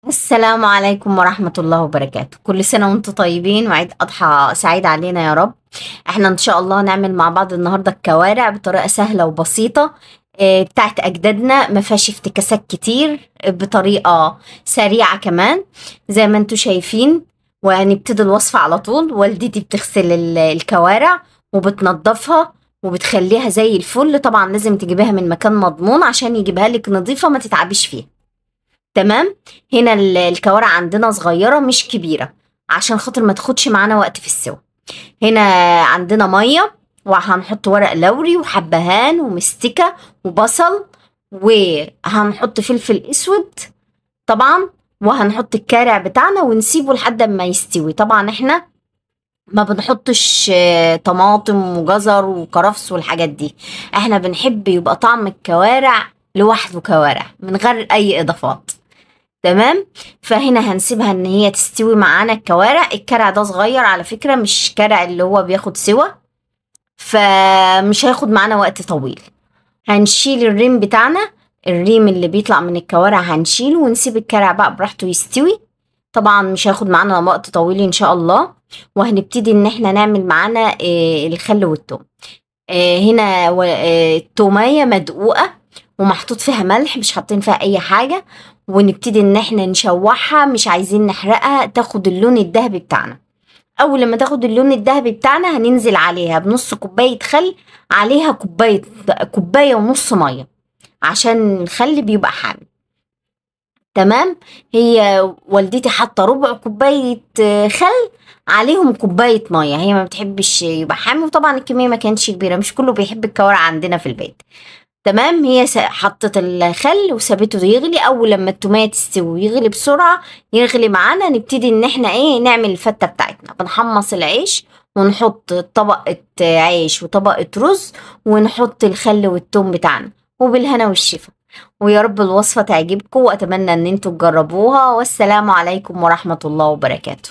السلام عليكم ورحمة الله وبركاته. كل سنة وانتم طيبين وعيد أضحى سعيد علينا يا رب. احنا ان شاء الله نعمل مع بعض النهاردة الكوارع بطريقة سهلة وبسيطة، بتاعت أجدادنا، ما فيهاش افتكاسات كتير، بطريقة سريعة كمان زي ما انتم شايفين. وهنبتدي الوصفة على طول. والدتي بتغسل الكوارع وبتنضفها وبتخليها زي الفل. طبعا لازم تجيبها من مكان مضمون عشان يجيبها لك نظيفة ما تتعبيش فيها. تمام. هنا الكوارع عندنا صغيرة مش كبيرة عشان خاطر ما تاخدش معانا وقت في السوا. هنا عندنا مية وهنحط ورق لوري وحبهان ومستكة وبصل، وهنحط فلفل اسود طبعا، وهنحط الكارع بتاعنا ونسيبه لحد ما يستوي. طبعا احنا ما بنحطش طماطم وجزر وكرفس والحاجات دي. احنا بنحب يبقى طعم الكوارع لوحده كوارع من غير اي اضافات. تمام. فهنا هنسيبها ان هي تستوي معانا. الكرع ده صغير على فكرة، مش كرع اللي هو بياخد سوا، فمش هياخد معانا وقت طويل. هنشيل الريم بتاعنا، الريم اللي بيطلع من الكوارع هنشيله ونسيب الكرع بقى براحته يستوي. طبعا مش هياخد معانا وقت طويل ان شاء الله. وهنبتدي ان احنا نعمل معانا الخل والثوم. هنا التومية مدقوقة ومحطوط فيها ملح، مش حاطين فيها اي حاجة. ونبتدي ان احنا نشوحها، مش عايزين نحرقها، تاخد اللون الذهبي بتاعنا. اول لما تاخد اللون الذهبي بتاعنا هننزل عليها بنص كوباية خل، عليها كوباية ونص مية عشان الخل بيبقى حامي. تمام. هي والدتي حاطه ربع كوبايه خل عليهم كوبايه ميه، هي ما بتحبش يبقى حامي، وطبعا الكميه ما كانتش كبيره، مش كله بيحب الكوارع عندنا في البيت. تمام. هي حطت الخل وسابته يغلي. اول لما التوميه تستوي يغلي بسرعه، يغلي معانا، نبتدي ان احنا نعمل الفته بتاعتنا. بنحمص العيش ونحط طبقه عيش وطبقه رز ونحط الخل والثوم بتاعنا، وبالهنا والشفا. ويا رب الوصفة تعجبكم وأتمنى أن انتوا تجربوها. والسلام عليكم ورحمة الله وبركاته.